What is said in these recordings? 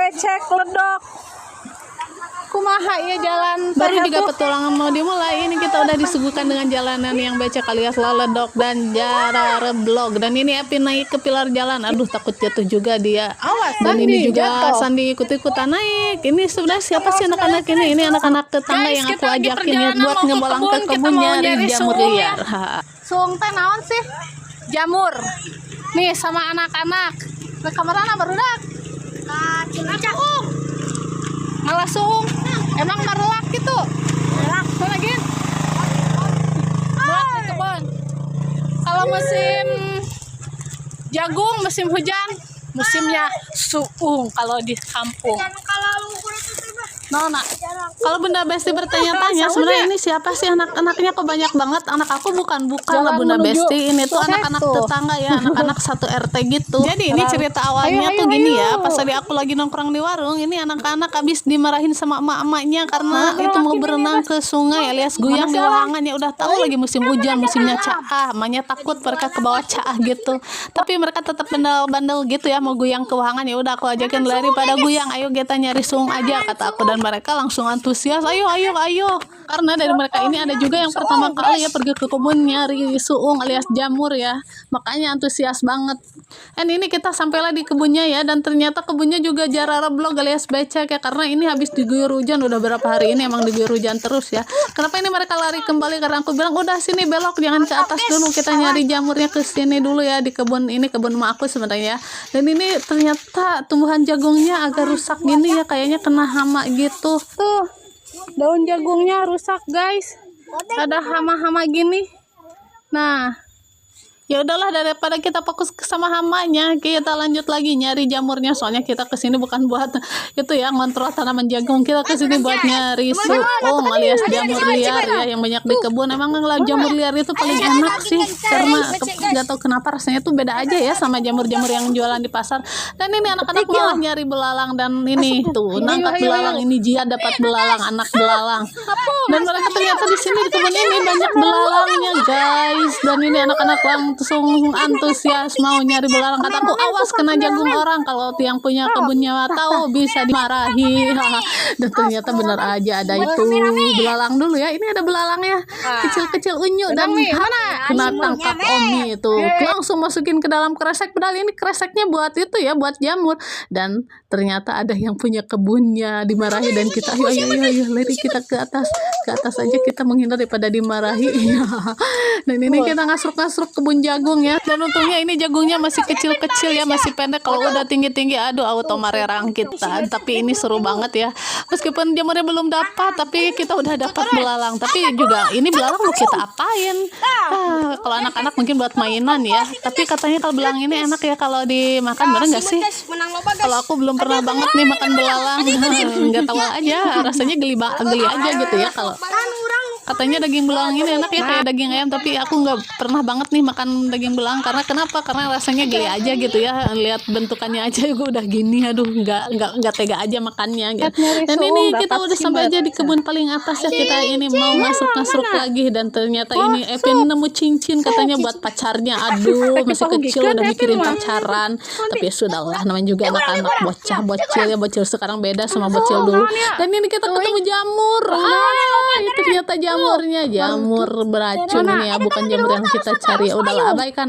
becek ledok. Kumaha ya jalan baru juga petualangan mau dimulai. Ini kita udah disuguhkan dengan jalanan yang becek alias laledok dan jarareblog. Dan ini Epi naik ke pilar jalan. Aduh, takut jatuh juga dia. Awas, dan Sandi, ini juga jatuh. Sandi ikut-ikutan naik. Ini sudah siapa sih anak-anak ini? Ini anak-anak tetangga Guys, yang aku kita lagi ajakin ya perjalanan buat mau ke ngebalang kebun, ke kita kebun mau nyari nyari jamur suung, liar. Suung teh naon sih? Jamur. Nih sama anak-anak. Ke kamarana barudak. Suung. Malah suung. Emang marelak gitu. Marelak. Mana lagi? Buat di kebun. Kalau musim jagung, musim hujan, musimnya suung kalau di kampung. Nona, Kalau Bunda Besti bertanya-tanya sebenarnya ini siapa sih anak-anaknya kok banyak banget? Anak aku bukan lah Jalan Bunda menuju Besti. Ini tuh Soreto. anak-anak tetangga ya, anak-anak satu RT gitu. Jadi ini cerita awalnya Ayo, tuh ayo, gini ayo. ya. Pas tadi aku lagi nongkrong di warung, ini anak-anak habis dimarahin sama emak-emaknya karena itu mau berenang ke sungai alias guyang di wahangan. Ya udah tahu lagi musim hujan, musimnya caah. Emaknya takut mereka ke bawah caah gitu. Tapi mereka tetap bandel-bandel gitu ya mau guyang ke wahangan. Ya udah aku ajakin daripada guyang, ayo kita nyari sungai aja kata aku, dan mereka langsung antusias, ayo karena dari mereka ini ada juga yang pertama kali ya pergi ke kebun nyari suung alias jamur ya, makanya antusias banget. Dan ini kita sampailah di kebunnya ya, dan ternyata kebunnya juga jarareblog alias becek ya, karena ini habis diguyur hujan. Udah berapa hari ini emang diguyur hujan terus ya. Kenapa ini mereka lari kembali? Karena aku bilang udah sini belok, jangan ke atas dulu, kita nyari jamurnya ke sini dulu ya, di kebun ini, kebun emak aku sebenarnya. Dan ini ternyata tumbuhan jagungnya agak rusak gini ya, kayaknya kena hama gitu. Tuh, daun jagungnya rusak guys, ada hama-hama gini. Nah, ya udahlah, daripada kita fokus ke sama hamanya, kita lanjut lagi nyari jamurnya. Soalnya kita kesini bukan buat itu ya ngontrol tanaman jagung, kita kesini buat nyari suung alias jamur liar ya yang banyak di kebun. Emang jamur liar itu paling enak sih, karena nggak tahu kenapa rasanya tuh beda aja ya sama jamur-jamur yang jualan di pasar. Dan ini anak-anak malah nyari belalang, dan ini tuh nangkap belalang. Ini Jia dapat belalang, anak belalang. Dan mereka ternyata di sini di kebun ini banyak belalangnya guys. Dan ini anak-anak langsung antusias mau nyari belalang. Kataku awas kena jagung orang, kalau yang punya kebunnya tahu bisa dimarahi. Dan ternyata benar aja ada itu belalang dulu ya. Ini ada belalangnya kecil-kecil unyu, dan kena tangkap Omi itu langsung masukin ke dalam kresek. Padahal ini kreseknya buat itu ya, buat jamur. Dan ternyata ada yang punya kebunnya dimarahi, dan kita ayo lari kita ke atas aja, kita menghindar daripada dimarahi. Dan ini kita ngasruk-ngasruk kebun jagung ya, dan untungnya ini jagungnya masih kecil-kecil ya, masih pendek. Kalau udah tinggi-tinggi aduh auto marerang kita. Tapi ini seru banget ya, meskipun jamurnya belum dapat, tapi kita udah dapat belalang. Tapi juga ini belalang mau kita apain? Kalau anak-anak mungkin buat mainan ya, tapi katanya kalau belalang ini enak ya kalau dimakan. Bener nggak sih? Kalau aku belum pernah banget nih makan belalang, nggak tahu aja, rasanya geli aja gitu ya. Kalau katanya daging belang ini enak ya kayak daging ayam, tapi aku nggak pernah banget nih makan daging belang. Karena kenapa? Karena rasanya geli aja gitu ya, lihat bentukannya aja gue udah gini, aduh nggak tega aja makannya gitu. Dan ini kita udah sampai aja di kebun paling atas ya, kita ini mau masuk lagi. Dan ternyata ini Evin nemu cincin katanya buat pacarnya. Aduh, masih kecil udah mikirin pacaran. Tapi ya sudahlah, namanya juga anak-anak bocil ya, bocil sekarang beda sama bocil dulu. Dan ini kita ketemu jamur. Ternyata jamur beracun ini ya, bukan jamur yang kita cari. Ya udahlah, abaikan.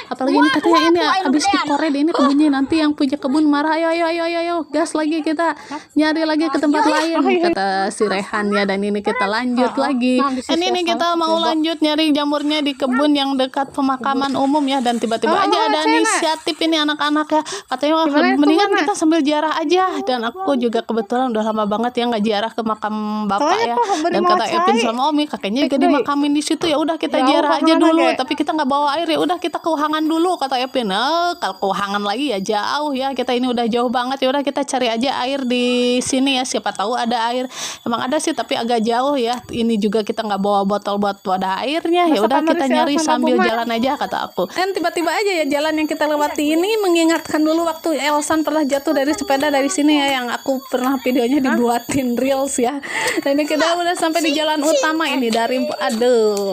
Apalagi ini katanya ini habis dikorek ini kebunnya, nanti yang punya kebun marah. Ayo gas lagi, kita nyari lagi ke tempat lain kata si Rehan ya. Dan ini kita lanjut lagi. Dan ini kita mau lanjut nyari jamurnya di kebun yang dekat pemakaman umum ya. Dan tiba-tiba aja ada inisiatif ini anak-anak ya, katanya mendingan kita sambil ziarah aja. Dan aku juga kebetulan udah lama banget ya nggak ziarah ke makam bapak ya. Dan kata Evin sama Omi, kakeknya juga dimakamin di situ. Ya udah kita ziarah aja dulu, tapi kita nggak bawa air. Ya udah kita ke Wahangan dulu kata Evin. Kalau ke Wahangan lagi ya jauh ya, kita ini udah jauh banget. Ya udah kita cari aja air di sini ya, siapa tahu ada air. Emang ada sih tapi agak jauh ya. Ini juga kita nggak bawa botol buat wadah airnya. Ya udah kita nyari sambil jalan aja kata aku. Dan tiba-tiba aja ya jalan yang kita lewati ini mengingatkan dulu waktu Elsan pernah jatuh dari sepeda dari sini ya, yang aku pernah videonya dibuatin reels ya. Dan ini kita udah sampai di jalan utama ini dari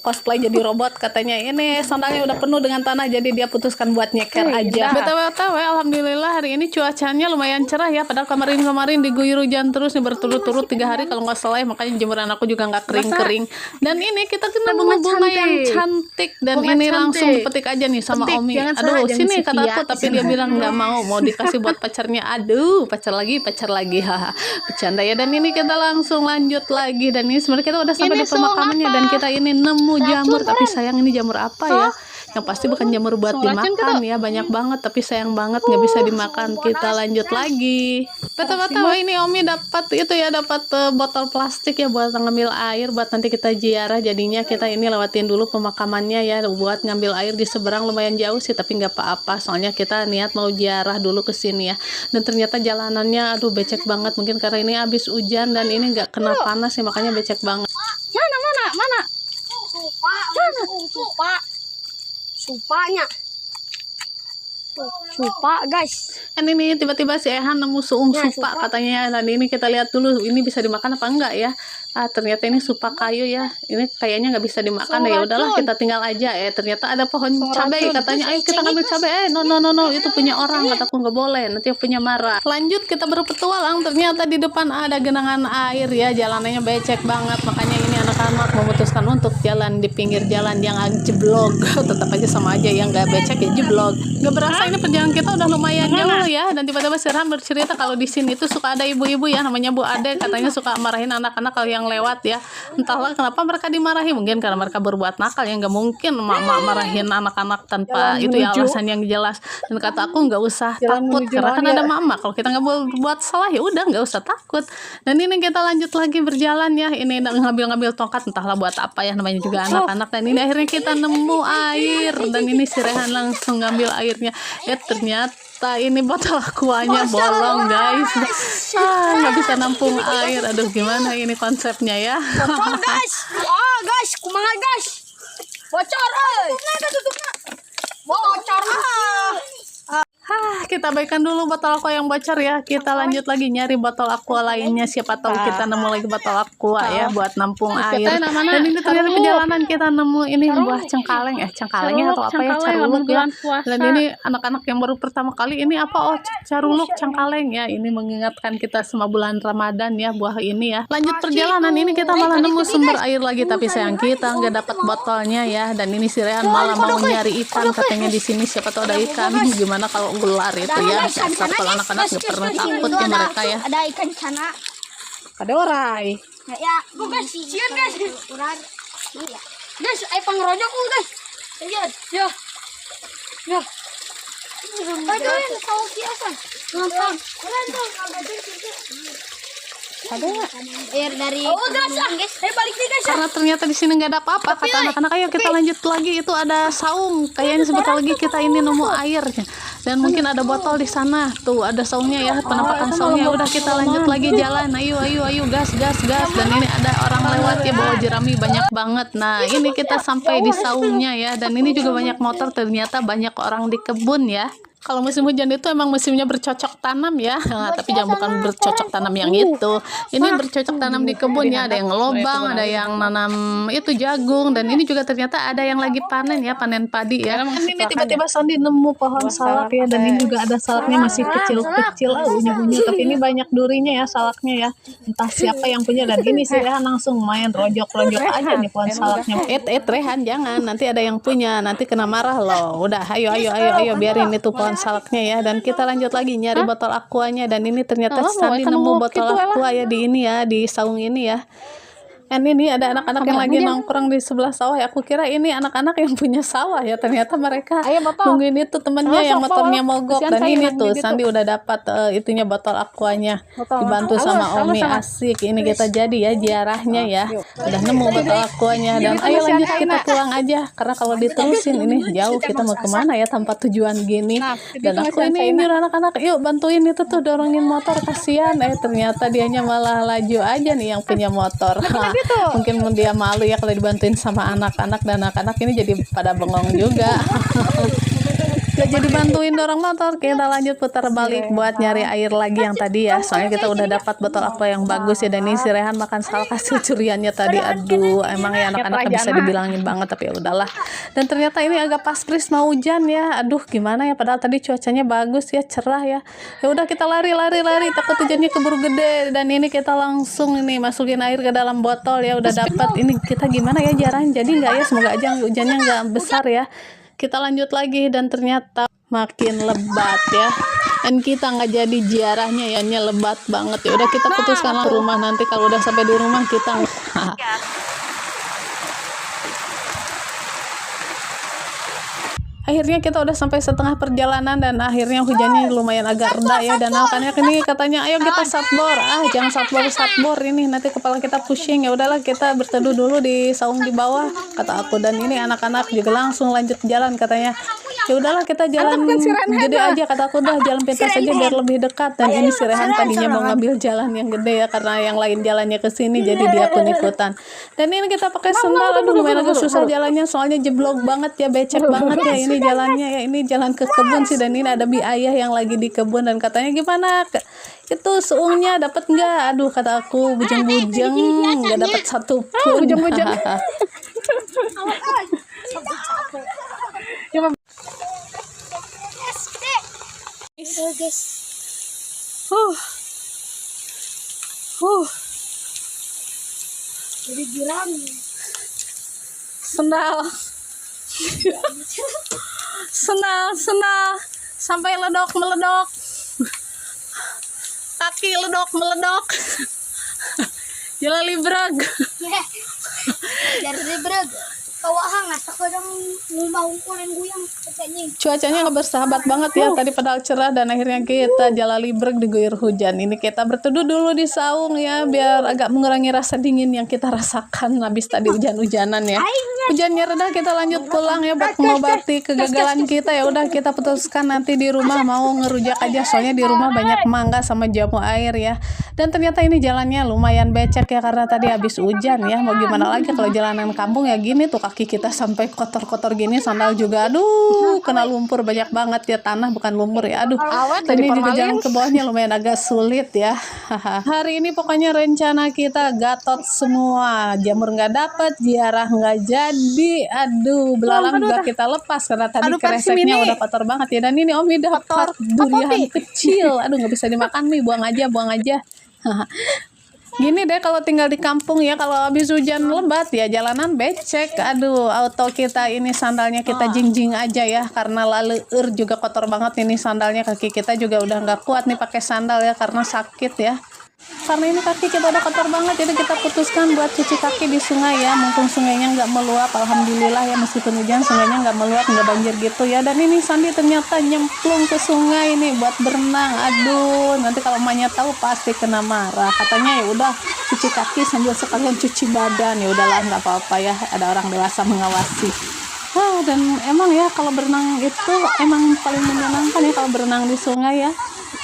cosplay jadi robot, katanya ini sandalnya udah penuh dengan tanah jadi dia putuskan buat nyeker aja. BTW alhamdulillah hari ini cuacanya lumayan cerah ya, padahal kemarin diguyur hujan terus nih berturut-turut 3 hari kalau nggak salah, makanya jemuran aku juga nggak kering-kering. Dan ini kita kena bunga-bunga yang cantik dan bunga ini cantik. Langsung petik aja nih sama Omi. Aduh sini kata aku, tapi dia bilang nggak mau dikasih buat pacarnya. Aduh pacar lagi haha, bercanda ya. Dan ini kita langsung lanjut lagi, dan ini sebenarnya kita udah sampai di pemakamannya dan kita ini nemu jamur, tapi sayang ini jamur apa ya? Yang pasti bukan jamur buat dimakan ya, banyak banget tapi sayang banget nggak bisa dimakan. Kita lanjut lagi. Betul ini Omi dapat itu ya, dapat botol plastik ya buat ngambil air buat nanti kita ziarah. Jadinya kita ini lewatin dulu pemakamannya ya buat ngambil air di seberang, lumayan jauh sih tapi nggak apa-apa soalnya kita niat mau ziarah dulu ke sini ya. Dan ternyata jalanannya aduh becek banget, mungkin karena ini habis hujan dan ini nggak kena panas ya makanya becek banget. Mana? Supanya supa guys. Kan ini tiba-tiba si Ehan nemu suung supa katanya, dan ini kita lihat dulu ini bisa dimakan apa enggak ya. Ternyata ini supa kayu ya, ini kayaknya nggak bisa dimakan ya udahlah kita tinggal aja. Ternyata ada pohon cabai katanya, ayo kita ngambil cabai. No itu punya orang, kataku nggak boleh, nanti punya marah. Lanjut kita berpetualang, ternyata di depan ada genangan air ya, jalanannya becek banget, makanya ini anak-anak memutuskan untuk jalan di pinggir jalan yang jeblok. Tetap aja sama aja yang nggak becek ya jeblok. Nggak berasa ini perjalanan kita udah lumayan jauh ya, dan tiba-tiba Sirhan bercerita kalau di sini tuh suka ada ibu-ibu ya namanya Bu Ade, katanya suka marahin anak-anak kalau yang lewat ya. Entahlah kenapa mereka dimarahi, mungkin karena mereka berbuat nakal ya, nggak mungkin mak marahin anak-anak tanpa itu ya alasan yang jelas. Dan kata aku nggak usah takut karena kan ada mama, kalau kita nggak buat salah ya udah nggak usah takut. Dan ini kita lanjut lagi berjalan ya, ini ngambil tongkat entahlah buat apa ya, namanya juga anak-anak. Dan ini akhirnya kita nemu air, dan ini si Rehan langsung ngambil airnya ya, ternyata ini botol aquanya bolong guys, nggak bisa nampung air. Aduh gimana ini konsepnya ya. Bocor guys, guys kumaha guys, bocor bocor. Kita abaikan dulu botol aqua yang bocor ya, kita lanjut lagi nyari botol aqua lainnya, siapa tahu kita nemu lagi botol aqua ya buat nampung air. Dan ini ternyata perjalanan kita nemu ini buah cengkaleng cengkalengnya atau apa ya, caruluk ya. Dan ini anak-anak yang baru pertama kali ini apa, caruluk cengkaleng ya, ini mengingatkan kita sama bulan Ramadan ya buah ini ya. Lanjut perjalanan ini kita malah nemu sumber air lagi, tapi sayang kita nggak dapat botolnya ya. Dan ini si Rehan malah mau nyari ikan, katanya di sini siapa tahu ada ikan. Gimana kalau gelar itu ya, saat kalau anak-anak nggak pernah takut ya mereka ya. Ada ikan sana, Ada orai. ya guys, sian guys, guys, ayo pangrojok guys, ya ayo tahu kiasan nonton Ada nggak? air dari guys, balik nih guys. Karena ternyata di sini nggak ada apa-apa, kata anak-anak ayo kita lanjut lagi. Itu ada saung, kayaknya sebentar lagi kita ini nemu air. Dan mungkin ada botol di sana, tuh ada saungnya ya, penampakan saungnya. Udah kita lanjut lagi jalan, ayo gas. Dan ini ada orang lewat ya bawa jerami banyak banget. Nah ini kita sampai di saungnya ya, dan ini juga banyak motor, ternyata banyak orang di kebun ya. Kalau musim hujan itu emang musimnya bercocok tanam ya, tapi jangan bukan bercocok tanam yang itu. Ini bercocok tanam di kebun ya, ada yang ngelobang, ada yang nanam itu jagung, dan ini juga ternyata ada yang lagi panen ya, panen padi ya. Ini tiba-tiba Sandi nemu pohon salak ya, dan ini juga ada salaknya masih kecil-kecil, unyu-unyu, tapi ini banyak durinya ya salaknya ya. Entah siapa yang punya, dan ini sih Rehan langsung main rojok-rojok aja nih pohon salaknya. Rehan jangan, nanti ada yang punya, nanti kena marah loh. Udah, ayo biarin itu pohon salaknya ya. Dan kita lanjut lagi nyari botol aquanya, dan ini ternyata Sandi nemu botol aqua ya di ini ya, di saung ini ya. Dan ini ada anak-anak yang lagi nongkrong di sebelah sawah ya. Aku kira ini anak-anak yang punya sawah ya, ternyata mereka nungguin itu temennya yang motornya mogok. Dan ini tuh Sandi udah dapat itunya botol aquanya, dibantu sama Omi. Asik, ini kita jadi ya ziarahnya ya, udah nemu botol aquanya. Dan ayo lanjut kita pulang aja, karena kalau diterusin ini jauh, kita mau kemana ya tanpa tujuan gini. Dan aku ini nyuruh anak-anak yuk bantuin itu tuh, dorongin motor, kasihan. Ternyata dianya malah laju aja nih yang punya motor. Mungkin dia malu ya kalau dibantuin sama anak-anak, dan anak-anak ini jadi pada bengong juga. Gak jadi bantuin dorong motor, kita lanjut putar balik buat nyari air lagi yang tadi ya. Soalnya kita udah dapat botol aqua yang bagus ya. Dan ini si Rehan makan salah hasil curiannya tadi. Aduh, emang ya anak-anak bisa dibilangin banget, tapi ya udahlah. Dan ternyata ini agak paspris mau hujan ya. Aduh, gimana ya, padahal tadi cuacanya bagus ya, cerah ya. Ya udah kita lari, takut hujannya keburu gede. Dan ini kita langsung ini masukin air ke dalam botol ya. Udah dapat. Ini kita gimana ya jarang. Jadi nggak ya, semoga aja hujannya nggak besar ya. Kita lanjut lagi dan ternyata makin lebat ya. Dan kita nggak jadi ziarahnya ya, lebat banget ya. Udah kita putuskan ke rumah, nanti kalau udah sampai di rumah kita akhirnya kita udah sampai setengah perjalanan dan akhirnya hujannya lumayan agak reda ya. Dan Alkanya ini katanya ayo kita satbor, jangan satbor ini nanti kepala kita pusing. Ya udahlah kita berteduh dulu di saung di bawah kata aku. Dan ini anak-anak juga langsung lanjut jalan katanya. Ya udahlah kita jalan gede aja kata aku, dah jalan pintas aja biar lebih dekat. Dan ini si Rehan tadinya mau ngambil jalan yang gede ya, karena yang lain jalannya ke sini jadi dia pun ikutan. Dan ini kita pakai sendal, aduh lumayan agak susah jalannya soalnya jeblok banget ya, becek banget ya ini jalannya ya. Ini jalan ke kebun sih, dan ini ada bi ayah yang lagi di kebun dan katanya gimana itu seungnya dapat nggak? Aduh kata aku bujeng-bujeng nggak dapat satu pun. Bujeng-bujeng. Jadi bilang senal sampai meledok kaki meledok jalan librag dari librag bawa hangat aku dong mau kulen guyang katanya. Cuacanya nggak bersahabat banget ya tadi, padahal cerah dan akhirnya kita jalan librag diguyur hujan. Ini kita berteduh dulu di saung ya biar agak mengurangi rasa dingin yang kita rasakan habis tadi hujan-hujanan ya. Hujannya reda, kita lanjut pulang ya buat mengobati kegagalan kita. Ya udah kita putuskan nanti di rumah mau ngerujak aja soalnya di rumah banyak mangga sama jamu air ya. Dan ternyata ini jalannya lumayan becek ya karena tadi habis hujan ya. Mau gimana lagi kalau jalanan kampung ya gini tuh, kaki kita sampai kotor-kotor gini, sandal juga aduh kena lumpur banyak banget ya, tanah bukan lumpur ya. Aduh, ini juga jalan ke bawahnya lumayan agak sulit ya. Hari ini pokoknya rencana kita gatot semua, jamur nggak dapet, ziarah nggak jadi, aduh belalang juga kita lepas karena tadi kreseknya udah kotor banget ya. Dan ini Omi dapat durian kecil, aduh nggak bisa dimakan nih, buang aja. Gini deh kalau tinggal di kampung ya, kalau habis hujan lebat ya jalanan becek. Aduh, auto kita ini sandalnya kita jingjing aja ya karena laleur juga kotor banget ini sandalnya. Kaki kita juga udah nggak kuat nih pakai sandal ya karena sakit ya. Karena ini kaki kita udah kotor banget, jadi kita putuskan buat cuci kaki di sungai ya. Mumpung sungainya nggak meluap, alhamdulillah ya, meskipun hujan sungainya nggak meluap, nggak banjir gitu ya. Dan ini Sandi ternyata nyemplung ke sungai nih buat berenang. Aduh, nanti kalau emaknya tahu pasti kena marah. Katanya ya udah cuci kaki sambil sekalian cuci badan. Ya udahlah nggak apa-apa ya, ada orang dewasa mengawasi. Dan emang ya kalau berenang itu emang paling menyenangkan ya kalau berenang di sungai ya.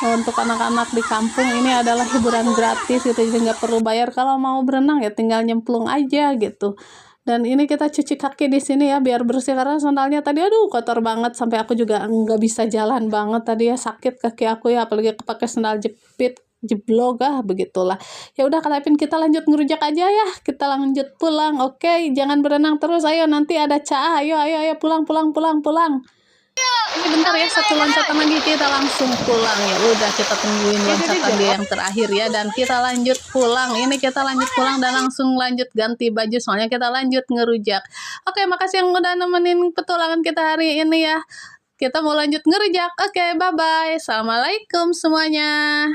Untuk anak-anak di kampung ini adalah hiburan gratis gitu, jadi nggak perlu bayar. Kalau mau berenang ya tinggal nyemplung aja gitu. Dan ini kita cuci kaki di sini ya biar bersih karena sandalnya tadi aduh kotor banget sampai aku juga nggak bisa jalan banget tadi ya, sakit kaki aku ya, apalagi pakai sandal jepit jeblok begitulah. Ya udah kata Ipin kita lanjut ngerujak aja ya, kita lanjut pulang. Oke, jangan berenang terus, ayo nanti ada Caa, ayo pulang. Ini bentar ya, satu loncatan lagi kita langsung pulang. Ya udah kita tungguin loncatan dia yang terakhir ya, dan kita lanjut pulang. Ini kita lanjut pulang dan langsung lanjut ganti baju soalnya kita lanjut ngerujak. Oke, makasih yang udah nemenin petualangan kita hari ini ya. Kita mau lanjut ngerujak. Oke, bye bye. Assalamualaikum semuanya.